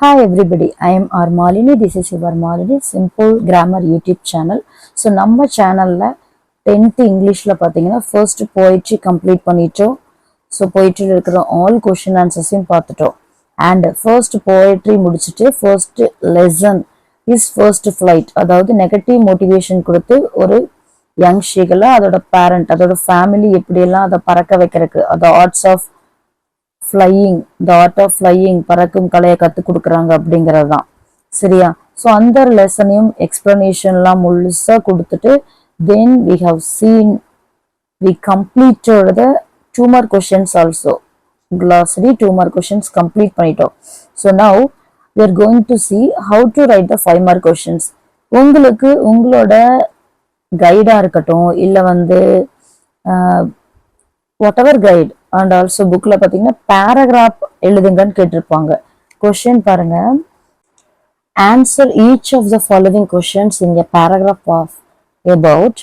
Hi everybody, I am R Malini. This is your Malini Simple Grammar YouTube channel. So நம்ம சேனல்ல 10th இங்கிலீஷ்ல பாத்தீங்கன்னா first poetry complete பண்ணிட்டோம். So போயிட்ரியில் இருக்கிற all question ஆன்சர்ஸையும் பார்த்துட்டோம். And first poetry முடிச்சுட்டு first lesson is first flight, அதாவது negative motivation கொடுத்து ஒரு யங் ஷீகளை அதோட பேரண்ட் அதோட ஃபேமிலி எப்படியெல்லாம் அதை பறக்க வைக்கிறதுக்கு அந்த arts of flying the art of flying பறக்கும் கலையை கற்றுக் கொடுக்குறாங்க அப்படிங்கிறது தான் சரியா. ஸோ அந்த லெசனையும் எக்ஸ்பிளனேஷன்லாம் முழுசாக கொடுத்துட்டு then we have seen we கம்ப்ளீட்டோட the 2 mark questions also glossary 2 mark questions கம்ப்ளீட் பண்ணிட்டோம். So now we are going to see how to write the 5 mark questions. உங்களுக்கு உங்களோட கைடா இருக்கட்டும் இல்லை வந்து whatever guide and also புக்ல பாத்தீங்கன்னா பேராகிராஃப் எழுதுங்கன்னு கேட்டிருப்பாங்க. கொஸ்டின் பாருங்க, answer each of the following questions in a paragraph of about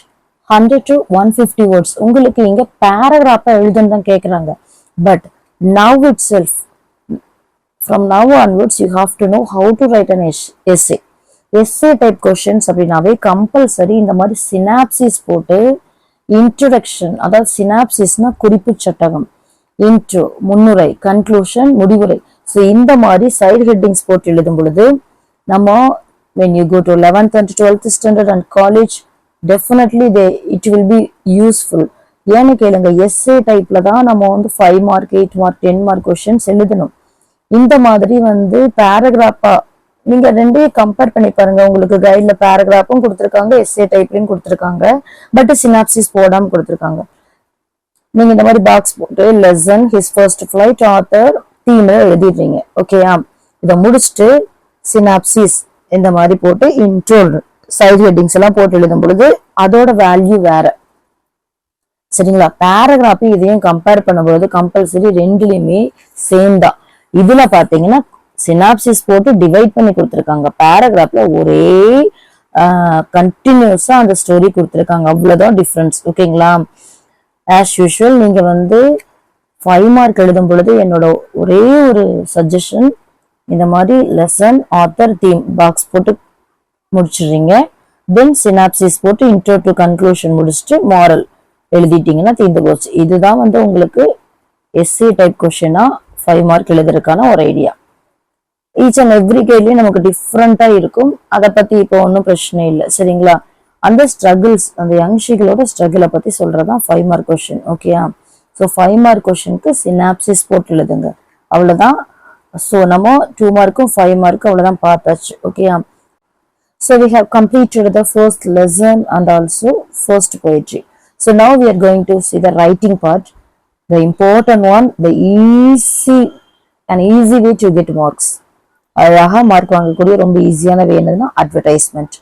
100 to 150 words. உங்களுக்கு இங்க பேராகிராஃபா எழுதுன்னு தான் கேட்குறாங்க. But now itself from now onwards you have to know how to write an essay. Essay type questions அப்படின்னாவே compulsory இந்த மாதிரி synopsis போட்டு introduction, அதாவது சினாப்சிஸ்னா குறிப்பு சட்டகம், இன்ட்ரோ முன்னுரை, கன்க்ளூஷன் முடிவுரை. ஸோ இந்த மாதிரி சைடு ஹெட்டிங்ஸ் போட்டு எழுதும் பொழுது நம்ம when you go to 11th and 12th standard and college definitely it will be useful. ஏன்னு கேளுங்க, எஸ்ஏ டைப்ல தான் நம்ம வந்து 5 mark 8 mark 10 mark கொஸ்டின்ஸ் எழுதணும். இந்த மாதிரி வந்து பேராகிராஃபா நீங்க ரெண்டையும் கம்பேர் பண்ணி பாருங்க. உங்களுக்கு கைட்ல பேராகிராஃபும் கொடுத்துருக்காங்க, எஸ்ஏ டைப்லயும் கொடுத்துருக்காங்க, பட் சினாப்சிஸ் போடாம கொடுத்துருக்காங்க. நீங்க இந்த மாதிரி பாக்ஸ் போட்டு lesson, his first flight, author, theme எழுதிடுறீங்க. ஓகேயா, இதை முடிச்சுட்டு சினாப்சிஸ் இந்த மாதிரி போட்டு இன்ட்ரோ சைடு ஹெட்டிங்ஸ் எல்லாம் போட்டு எழுதும் பொழுது அதோட வேல்யூ வேற சரிங்களா. பேராகிராஃப் இதையும் கம்பேர் பண்ணும்போது கம்பல்சரி ரெண்டுலயுமே சேம் தான். இதுல பாத்தீங்கன்னா சினாப்சிஸ் போட்டு டிவைட் பண்ணி கொடுத்துருக்காங்க, பேராகிராஃப்ல ஒரே கண்டினியூஸா அந்த ஸ்டோரி கொடுத்துருக்காங்க, அவ்வளவுதான் டிஃபரன்ஸ். ஓகேங்களா, ஆஸ் யூஷுவல் நீங்க வந்து 5 mark எழுதும் பொழுது என்னோட ஒரே ஒரு சஜஷன், இந்த மாதிரி லெசன், ஆத்தர், தீம் பாக்ஸ் போட்டு முடிச்சிடுறீங்க. தென் சினாப்சிஸ் போட்டு இன்ட்ரோ டு கன்க்ளூஷன் முடிச்சுட்டு மாரல் எழுதிட்டீங்கன்னா தீர்ந்து போச்சு. இதுதான் வந்து உங்களுக்கு எஸ்ஏ டைப் கொஸ்டினா 5 mark எழுதுறதுக்கான ஒரு ஐடியா. ஈச் அண்ட் எவ்ரி கேள்வியும் நமக்கு டிஃப்ரெண்டா இருக்கும், அதை பத்தி இப்போ ஒன்றும் பிரச்சனை இல்லை சரிங்களா. அந்த ஸ்ட்ரகிள்ஸ், அந்த யங்ஷிகளோட ஸ்ட்ரகிளை பத்தி சொல்றதுதான் 5 mark கொஸ்டின். ஓகேயா, ஸோ 5 mark கொஸ்டினுக்கு சினாப்சிஸ் போட்டு எழுதுங்க, அவ்வளவுதான். ஸோ நம்ம 2 markம் 5 mark அவ்வளவுதான் பார்த்தாச்சு. ஓகேயா, so we have completed the first lesson and also first poetry. So now we are going to see the writing part, the important one, the easy way to get marks. அழகா mark வாங்கக்கூடிய ரொம்ப ஈஸியான வே என்னதுன்னா advertisement.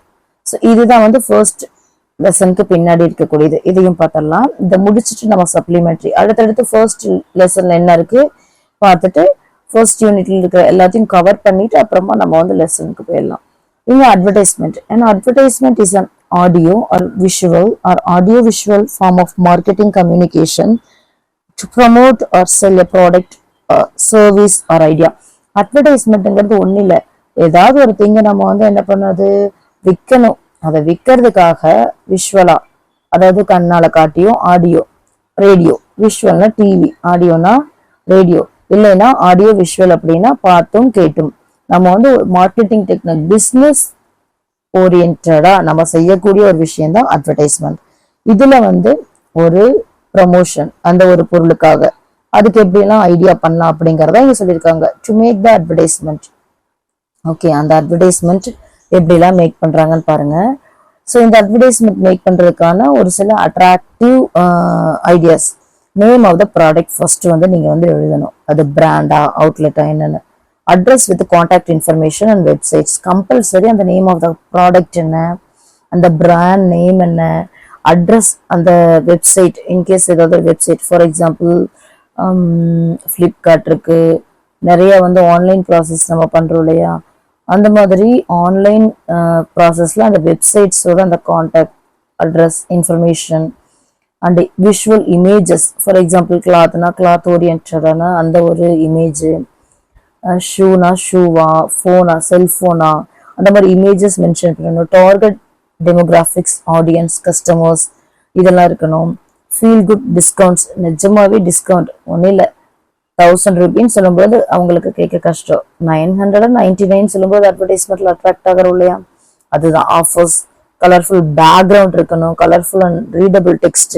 So இதுதான் வந்து first லெசனுக்கு பின்னாடி இருக்கக்கூடியது. இதையும் பார்த்துடலாம். இதை முடிச்சுட்டு நம்ம சப்ளிமெண்ட்ரி அடுத்தடுத்து ஃபர்ஸ்ட் லெசன்ல என்ன இருக்கு பார்த்துட்டு ஃபர்ஸ்ட் யூனிட்ல இருக்கிற எல்லாத்தையும் கவர் பண்ணிட்டு அப்புறமா நம்ம வந்து லெசனுக்கு போயிடலாம். இங்க அட்வர்டைஸ்மெண்ட், ஏன்னா advertisement is an audio or visual or audio visual form of marketing communication to promote or sell a product service or idea. அட்வர்டைஸ்மெண்ட்ங்கிறது ஒண்ணு இல்லை, ஏதாவது ஒரு திங்க நம்ம வந்து என்ன பண்ணது விற்கணும், அதை விற்கிறதுக்காக விஷுவலா, அதாவது கண்ணால காட்டியும், ஆடியோ ரேடியோ, விஷுவல்னா டிவி, ஆடியோனா ரேடியோ, இல்லைன்னா ஆடியோ விஷுவல் அப்படின்னா பார்த்தும் கேட்டும். நம்ம வந்து மார்க்கெட்டிங் டெக்னிக் பிஸ்னஸ் ஓரியன்டா நம்ம செய்யக்கூடிய ஒரு விஷயம் தான் அட்வர்டைஸ்மெண்ட். இதுல வந்து ஒரு ப்ரமோஷன் அந்த ஒரு பொருளுக்காக, அதுக்கு எப்படிலாம் ஐடியா பண்ணலாம் அப்படிங்கறத இங்க சொல்லியிருக்காங்க. To make the advertisement. Okay, அந்த அட்வர்டைஸ்மெண்ட் எப்படிலாம் மேக் பண்றாங்கன்னு பாருங்க. ஸோ இந்த அட்வர்டைஸ்மெண்ட் மேக் பண்றதுக்கான ஒரு சில attractive ideas. Name of the product first வந்து நீங்க வந்து எழுதணும், அது பிராண்டா அவுட்லெட்டா என்னன்னு. Address with contact information and websites, compulsory அந்த நேம் ஆஃப் த ப்ராடக்ட் என்ன, அந்த பிராண்ட் நேம் என்ன, அட்ரஸ், அந்த வெப்சைட், இன்கேஸ் ஏதாவது வெப்சைட், ஃபார் எக்ஸாம்பிள் ஃப்ளிப்கார்ட் இருக்கு, நிறைய வந்து ஆன்லைன் ப்ராசஸ் நம்ம பண்றோம் இல்லையா, அந்த மாதிரி ஆன்லைன் ப்ராசஸ்ல அந்த வெப்சைட்ஸோட அந்த contact address information and visual images. For example கிளாத்னா கிளாத் ஓரியன்டான அந்த ஒரு இமேஜ், ஷூனா ஷூவா, ஃபோனா செல்ஃபோனா, அந்த மாதிரி இமேஜஸ் மென்ஷன் பண்ணணும். டார்கெட் டெமோகிராஃபிக்ஸ், ஆடியன்ஸ், கஸ்டமர்ஸ், இதெல்லாம் இருக்கணும். ஃபீல் குட் டிஸ்கவுண்ட்ஸ், நிஜமாவே டிஸ்கவுண்ட் ஒன்றும் இல்லை. 1000 ரூபின்னு சொல்லும்போது அவங்களுக்கு கேட்க கஷ்டம். 999 சொல்லும்போது அட்வர்டைஸ்மெண்ட்ல அட்ராக்ட் ஆகிறோம் இல்லையா, அதுதான் ஆஃபர்ஸ். கலர்ஃபுல் பேக்ரவுண்ட் இருக்கணும், கலர்ஃபுல் அண்ட் ரீடபிள் டெக்ஸ்ட்.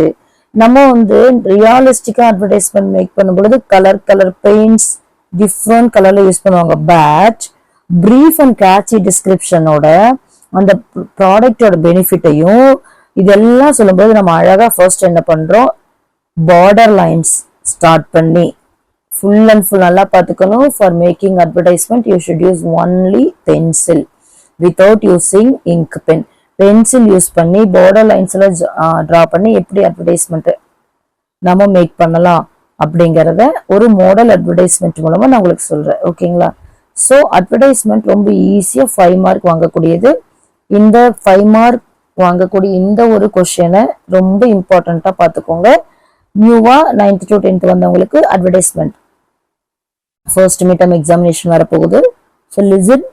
நம்ம வந்து ரியலிஸ்டிக்கா அட்வர்டைஸ்மெண்ட் மேக் பண்ணும்பொழுது கலர் பெயிண்ட்ஸ் டிஃப்ரெண்ட் கலர்ல யூஸ் பண்ணுவாங்க. பட் பிரீஃப் அண்ட் கேட்சி டிஸ்கிரிப்ஷனோட அந்த ப்ராடக்டோட பெனிஃபிட்டையும் இதெல்லாம் சொல்லும்போது நம்ம அழகா ஃபர்ஸ்ட் என்ன பண்றோம், பார்டர் லைன்ஸ் ஸ்டார்ட் பண்ணி ஃபுல் அண்ட் ஃபுல் நல்லா பார்த்துக்கணும். For making advertisement you should use only pencil without using ink pen. Pencil use பண்ணி பார்டர் லைன்ஸ்ல டிரா பண்ணி எப்படி அட்வர்டைஸ்மெண்ட் நம்ம மேக் பண்ணலாம் அப்படிங்கிறத ஒரு மாடல் அட்வர்டைஸ்மெண்ட் மூலமா நான் உங்களுக்கு சொல்றேன். ஓகேங்களா? ஸோ அட்வர்டைஸ்மெண்ட் ரொம்ப ஈஸியா 5 மார்க் வாங்கக்கூடியது. இந்த 5 மார்க் வாங்கக்கூடிய இந்த ஒரு கொஸ்டினை ரொம்ப இம்பார்ட்டண்டா பார்த்துக்கோங்க. நியூவா 9th to 10th வந்தவங்களுக்கு அட்வர்டைஸ்மெண்ட் ஃபர்ஸ்ட் மிட்டம் எக்ஸாமினேஷன் வரப்போகுது. So listen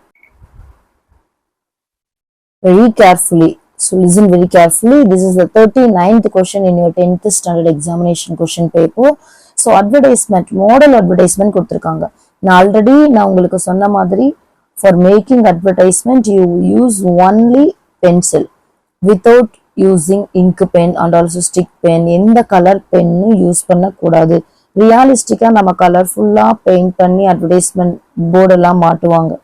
very carefully. So listen very carefully. This is the 39th question in your 10th standard examination question paper. So advertisement, model advertisement கொடுத்திருக்காங்க. நான் already உங்களுக்கு சொன்ன மாதிரி for making advertisement you use only pencil without using ink pen and also stick pen. எந்த colour பென்னும் use பண்ணக்கூடாது. ரியலிஸ்டிக்கா நம்ம கலர்ஃபுல்லா paint பண்ணி அட்வர்டைஸ்மெண்ட் போர்டெல்லாம் மாட்டுவாங்க.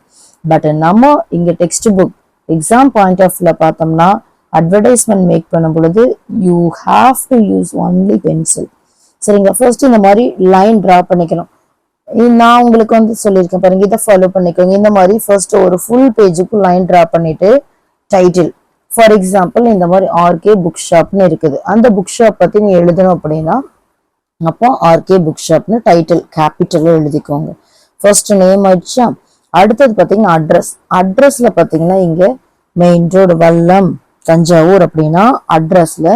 பட் நம்ம இங்க text book exam point of வியூல பார்த்தோம்னா அட்வர்டைஸ்மெண்ட் மேக் பண்ணும் பொழுது you have to use only pencil. சரிங்களா? ஃபர்ஸ்ட் இந்த மாதிரி லைன் டிரா பண்ணிக்கணும். நான் உங்களுக்கு வந்து சொல்லியிருக்கேன் பாருங்க, இதை ஃபாலோ பண்ணிக்கோங்க. இந்த மாதிரி ஃபர்ஸ்ட் ஒரு ஃபுல் பேஜுக்கு லைன் டிரா பண்ணிட்டு டைட்டில், ஃபார் எக்ஸாம்பிள் இந்த மாதிரி ஆர்கே புக் ஷாப்னு இருக்குது. அந்த புக் ஷாப் பத்தி நீ எழுதணும் அப்படின்னா அப்போ ஆர்கே புக் ஷாப்னு டைட்டில் கேபிட்டல் எழுதிக்கோங்க. ஃபர்ஸ்ட் நேம் ஆயிடுச்சா? அடுத்தது பார்த்தீங்கன்னா அட்ரஸ்ல பார்த்தீங்கன்னா இங்க மெயின் ரோடு வல்லம் தஞ்சாவூர் அப்படின்னா அட்ரஸ்ல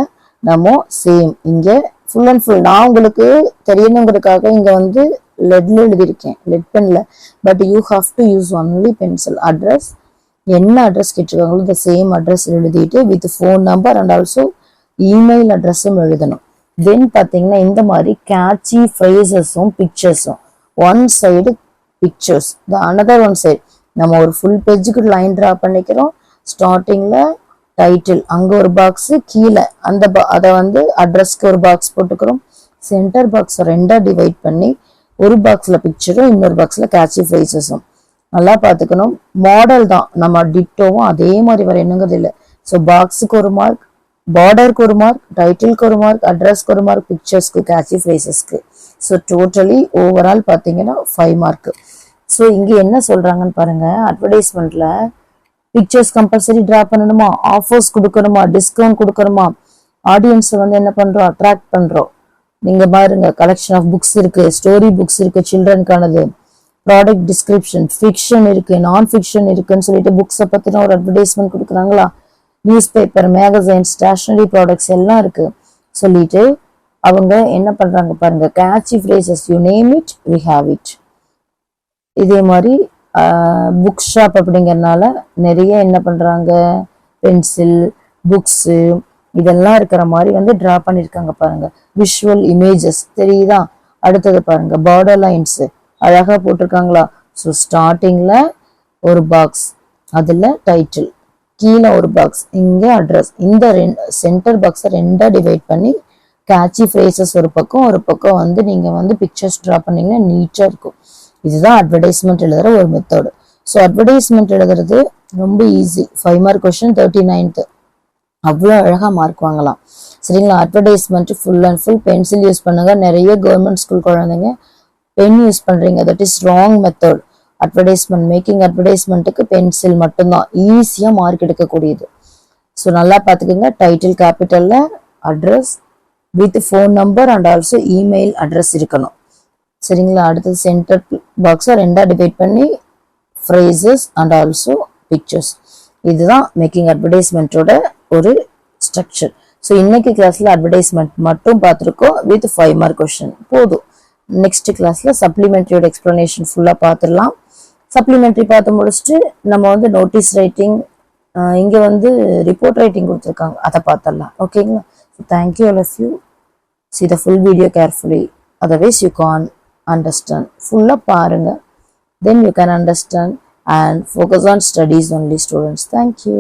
நம்ம சேம் இங்க ஃபுல் அண்ட் ஃபுல் நான் உங்களுக்கு தெரியணுங்கிறதுக்காக இங்க வந்து லெட்ல எழுதியிருக்கேன், லெட் பென்ல. But you have to use only pencil. Address என்ன அட்ரஸ் கேட்டிருக்காங்களோ இந்த சேம் அட்ரஸ் எழுதிட்டு with phone number and also email அட்ரஸும் எழுதணும். தென் பார்த்தீங்கன்னா இந்த மாதிரி கேட்சி ஃப்ரேசஸும் பிக்சர்ஸும் one side pictures the another one side நம்ம ஒரு ஃபுல் பேஜுக்கு லைன் டிரா பண்ணிக்கிறோம். ஸ்டார்டிங்ல டைட்டில் அங்க ஒரு பாக்ஸ், கீழே அந்த அதை வந்து அட்ரஸ்க்கு ஒரு பாக்ஸ் போட்டுக்கிறோம். சென்டர் பாக்ஸ் ரெண்டா டிவைட் பண்ணி ஒரு பாக்ஸ்ல பிக்சரும் இன்னொரு பாக்ஸ்ல கேட்சி ஃப்ரேசஸும். நல்லா பார்த்துக்கணும். மாடல் தான் நம்ம டிட்டோவும் அதே மாதிரி வரையணுங்கிறது இல்லை. ஸோ பாக்ஸுக்கு ஒரு மார்க், பார்டருக்கு ஒரு மார்க், டைட்டிலுக்கு ஒரு மார்க், அட்ரஸ்க்கு ஒரு மார்க், பிக்சர்ஸ்க்கு, கேட்சி ஃப்ரேசஸ்க்கு. ஸோ டோட்டலி ஓவரால் பார்த்தீங்கன்னா 5 மார்க். ஸோ இங்க என்ன சொல்றாங்கன்னு பாருங்க, அட்வர்டைஸ்மெண்ட்ல பிக்சர்ஸ் கம்பல்சரி டிரா பண்ணணுமா, ஆஃபர்ஸ் கொடுக்கணுமா, டிஸ்கவுண்ட் கொடுக்கணுமா, ஆடியன்ஸ் வந்து என்ன பண்றோம், அட்ராக்ட் பண்றோம். நீங்க பாருங்க கலெக்ஷன் ஆஃப் புக்ஸ் இருக்கு, ஸ்டோரி புக்ஸ் இருக்கு, சில்ட்ரனுக்கானது, ப்ராடக்ட் டிஸ்கிரிப்ஷன், ஃபிக்ஷன் இருக்கு, நான் ஃபிக்ஷன் இருக்குன்னு சொல்லிட்டு புக்ஸை பத்தின ஒரு அட்வர்டைஸ்மெண்ட் கொடுக்குறாங்களா, newspaper, magazine, stationery products எல்லாம் இருக்கு சொல்லிட்டு அவங்க என்ன பண்றாங்க பாருங்க, catchy phrases, you name it we have it. இதே மாதிரி புக் ஷாப் அப்படிங்கறதுனால நிறைய என்ன பண்றாங்க, பென்சில், புக்ஸு இதெல்லாம் இருக்கிற மாதிரி வந்து டிரா பண்ணியிருக்காங்க பாருங்க. விஷுவல் இமேஜஸ் தெரியுதா? அடுத்தது பாருங்க பார்டர் லைன்ஸ் அழகா போட்டிருக்காங்களா. ஸோ ஸ்டார்டிங்ல ஒரு பாக்ஸ், அதுல டைட்டில், கீழே ஒரு பாக்ஸ், இங்க அட்ரஸ். இந்த சென்டர் பாக்ஸை ரெண்டா டிவைட் பண்ணி கேட்சி ஃப்ரேசஸ் ஒரு பக்கம் வந்து நீங்க வந்து பிக்சர்ஸ் டிரா பண்ணீங்கன்னா நீட்டா இருக்கும். இதுதான் அட்வர்டைஸ்மெண்ட் எழுதுற ஒரு மெத்தட். ஸோ அட்வர்டைஸ்மெண்ட் எழுதுறது ரொம்ப ஈஸி. 5 மார்க் கொஸ்டின் 39th அவ்வளோ அழகா மார்க் வாங்கலாம். சரிங்களா? Advertisement full and full pencil use பண்ணுங்க. நிறைய கவர்மெண்ட் ஸ்கூல் குழந்தைங்க பென் யூஸ் பண்றீங்க, that is wrong method. Advertisement making அட்வர்டைஸ்மெண்ட்டுக்கு பென்சில் மட்டும்தான் ஈஸியா மார்க் எடுக்கக்கூடியது. ஸோ நல்லா பார்த்துக்கோங்க. டைட்டில் கேபிட்டல்ல, address with phone number and also email address இருக்கணும். சரிங்களா? அடுத்தது சென்டர் பாக்ஸை ரெண்டா டிவைட் பண்ணி ஃப்ரேசஸ் அண்ட் ஆல்சோ பிக்சர்ஸ். இதுதான் மேக்கிங் அட்வர்டைஸ்மெண்ட்டோட ஒரு ஸ்ட்ரக்சர். ஸோ இன்னைக்கு கிளாஸ்ல அட்வர்டைஸ்மெண்ட் மட்டும் பார்த்துருக்கோம் வித் 5 மார்க் கொஸ்டின் போதும். நெக்ஸ்ட் கிளாஸ்ல சப்ளிமெண்ட்ரியோட எக்ஸ்பிளனேஷன் ஃபுல்லா பார்த்துடலாம். சப்ளிமெண்ட்ரி பார்த்து முடிச்சுட்டு நம்ம வந்து நோட்டீஸ் ரைட்டிங், இங்க வந்து ரிப்போர்ட் ரைட்டிங் கொடுத்துருக்காங்க, அதை பார்த்தரலாம். ஓகேங்களா? Thank you all of you. See the full video carefully, otherwise you can't understand. Full-ஆ பாருங்க, then you can understand and focus on studies only, students. Thank you.